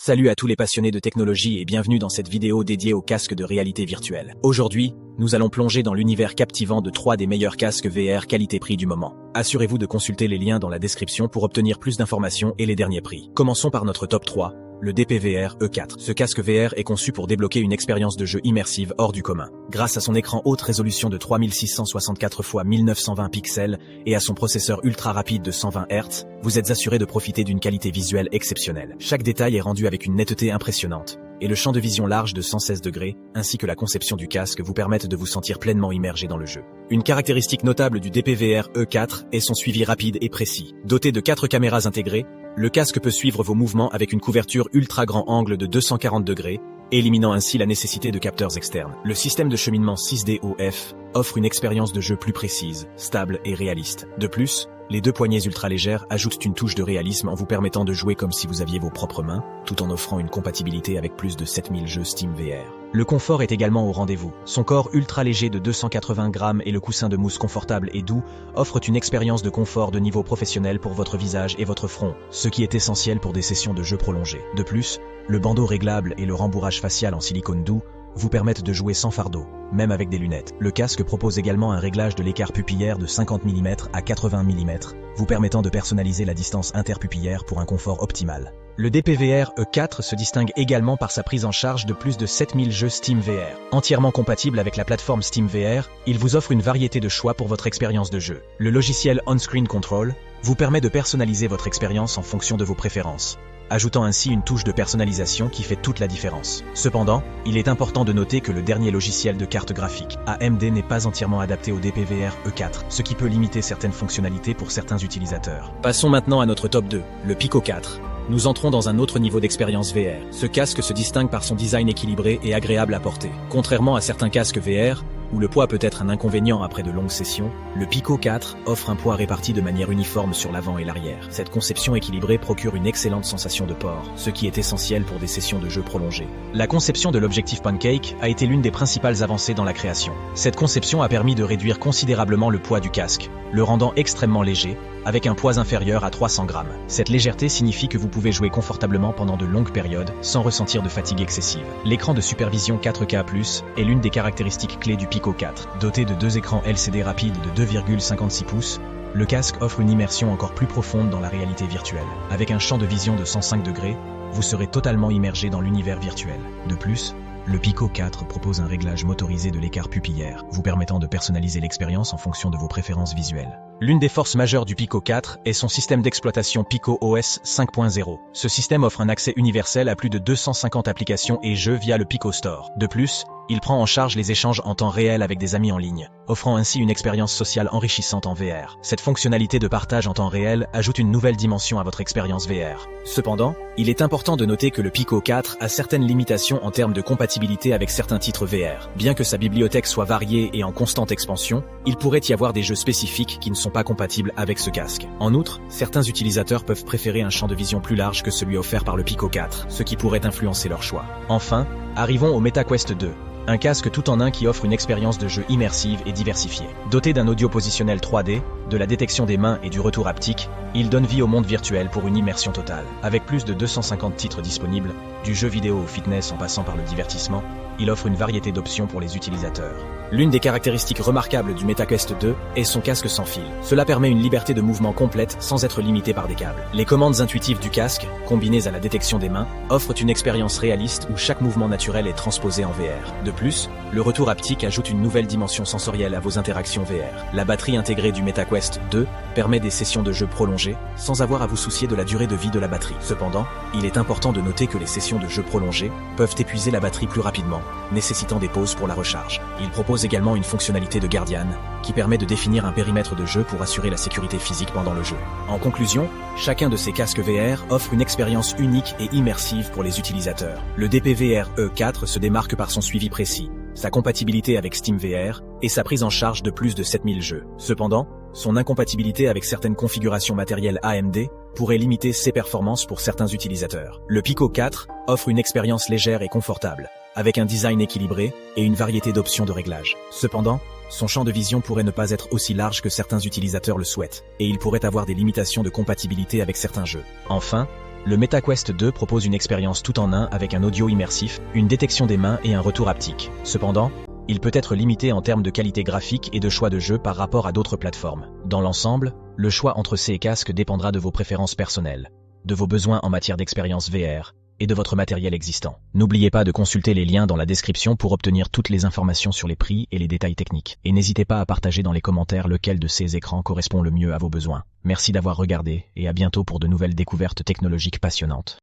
Salut à tous les passionnés de technologie et bienvenue dans cette vidéo dédiée aux casques de réalité virtuelle. Aujourd'hui, nous allons plonger dans l'univers captivant de 3 des meilleurs casques VR qualité-prix du moment. Assurez-vous de consulter les liens dans la description pour obtenir plus d'informations et les derniers prix. Commençons par notre top 3. Le DPVR E4. Ce casque VR est conçu pour débloquer une expérience de jeu immersive hors du commun. Grâce à son écran haute résolution de 3664 x 1920 pixels et à son processeur ultra rapide de 120 Hz, vous êtes assuré de profiter d'une qualité visuelle exceptionnelle. Chaque détail est rendu avec une netteté impressionnante, et le champ de vision large de 116 degrés, ainsi que la conception du casque vous permettent de vous sentir pleinement immergé dans le jeu. Une caractéristique notable du DPVR E4 est son suivi rapide et précis. Doté de 4 caméras intégrées, le casque peut suivre vos mouvements avec une couverture ultra grand angle de 240 degrés, éliminant ainsi la nécessité de capteurs externes. Le système de cheminement 6DOF offre une expérience de jeu plus précise, stable et réaliste. De plus, les 2 poignées ultra légères ajoutent une touche de réalisme en vous permettant de jouer comme si vous aviez vos propres mains, tout en offrant une compatibilité avec plus de 7000 jeux Steam VR. Le confort est également au rendez-vous. Son corps ultra léger de 280 grammes et le coussin de mousse confortable et doux offrent une expérience de confort de niveau professionnel pour votre visage et votre front, ce qui est essentiel pour des sessions de jeu prolongées. De plus, le bandeau réglable et le rembourrage facial en silicone doux vous permettent de jouer sans fardeau, même avec des lunettes. Le casque propose également un réglage de l'écart pupillaire de 50 mm à 80 mm, vous permettant de personnaliser la distance interpupillaire pour un confort optimal. Le DPVR E4 se distingue également par sa prise en charge de plus de 7000 jeux Steam VR. Entièrement compatible avec la plateforme Steam VR, il vous offre une variété de choix pour votre expérience de jeu. Le logiciel On-Screen Control vous permet de personnaliser votre expérience en fonction de vos préférences, ajoutant ainsi une touche de personnalisation qui fait toute la différence. Cependant, il est important de noter que le dernier logiciel de carte graphique, AMD, n'est pas entièrement adapté au DPVR E4, ce qui peut limiter certaines fonctionnalités pour certains utilisateurs. Passons maintenant à notre top 2, le Pico 4. Nous entrons dans un autre niveau d'expérience VR. Ce casque se distingue par son design équilibré et agréable à porter. Contrairement à certains casques VR, où le poids peut être un inconvénient après de longues sessions, le Pico 4 offre un poids réparti de manière uniforme sur l'avant et l'arrière. Cette conception équilibrée procure une excellente sensation de port, ce qui est essentiel pour des sessions de jeu prolongées. La conception de l'objectif Pancake a été l'une des principales avancées dans la création. Cette conception a permis de réduire considérablement le poids du casque, le rendant extrêmement léger, avec un poids inférieur à 300 grammes. Cette légèreté signifie que vous pouvez jouer confortablement pendant de longues périodes, sans ressentir de fatigue excessive. L'écran de supervision 4K+, est l'une des caractéristiques clés du Pico 4. Doté de 2 écrans LCD rapides de 2,56 pouces, le casque offre une immersion encore plus profonde dans la réalité virtuelle. Avec un champ de vision de 105 degrés, vous serez totalement immergé dans l'univers virtuel. De plus, le Pico 4 propose un réglage motorisé de l'écart pupillaire, vous permettant de personnaliser l'expérience en fonction de vos préférences visuelles. L'une des forces majeures du Pico 4 est son système d'exploitation Pico OS 5.0. Ce système offre un accès universel à plus de 250 applications et jeux via le Pico Store. De plus, il prend en charge les échanges en temps réel avec des amis en ligne, offrant ainsi une expérience sociale enrichissante en VR. Cette fonctionnalité de partage en temps réel ajoute une nouvelle dimension à votre expérience VR. Cependant, il est important de noter que le Pico 4 a certaines limitations en termes de compatibilité avec certains titres VR. Bien que sa bibliothèque soit variée et en constante expansion, il pourrait y avoir des jeux spécifiques qui ne sont pas compatibles avec ce casque. En outre, certains utilisateurs peuvent préférer un champ de vision plus large que celui offert par le Pico 4, ce qui pourrait influencer leur choix. Enfin, arrivons au MetaQuest 2. Un casque tout en un qui offre une expérience de jeu immersive et diversifiée. Doté d'un audio positionnel 3D, de la détection des mains et du retour haptique, il donne vie au monde virtuel pour une immersion totale. Avec plus de 250 titres disponibles, du jeu vidéo au fitness en passant par le divertissement, il offre une variété d'options pour les utilisateurs. L'une des caractéristiques remarquables du MetaQuest 2 est son casque sans fil. Cela permet une liberté de mouvement complète sans être limité par des câbles. Les commandes intuitives du casque, combinées à la détection des mains, offrent une expérience réaliste où chaque mouvement naturel est transposé en VR. De plus, le retour haptique ajoute une nouvelle dimension sensorielle à vos interactions VR. La batterie intégrée du MetaQuest 2 permet des sessions de jeu prolongées, sans avoir à vous soucier de la durée de vie de la batterie. Cependant, il est important de noter que les sessions de jeu prolongées peuvent épuiser la batterie plus rapidement, nécessitant des pauses pour la recharge. Il propose également une fonctionnalité de Guardian, qui permet de définir un périmètre de jeu pour assurer la sécurité physique pendant le jeu. En conclusion, chacun de ces casques VR offre une expérience unique et immersive pour les utilisateurs. Le DPVR E4 se démarque par son suivi précis, sa compatibilité avec Steam VR et sa prise en charge de plus de 7000 jeux. Cependant, son incompatibilité avec certaines configurations matérielles AMD pourrait limiter ses performances pour certains utilisateurs. Le Pico 4 offre une expérience légère et confortable, avec un design équilibré et une variété d'options de réglage. Cependant, son champ de vision pourrait ne pas être aussi large que certains utilisateurs le souhaitent, et il pourrait avoir des limitations de compatibilité avec certains jeux. Enfin, Le MetaQuest 2 propose une expérience tout en un avec un audio immersif, une détection des mains et un retour haptique. Cependant, il peut être limité en termes de qualité graphique et de choix de jeu par rapport à d'autres plateformes. Dans l'ensemble, le choix entre ces casques dépendra de vos préférences personnelles, de vos besoins en matière d'expérience VR et de votre matériel existant. N'oubliez pas de consulter les liens dans la description pour obtenir toutes les informations sur les prix et les détails techniques. Et n'hésitez pas à partager dans les commentaires lequel de ces écrans correspond le mieux à vos besoins. Merci d'avoir regardé et à bientôt pour de nouvelles découvertes technologiques passionnantes.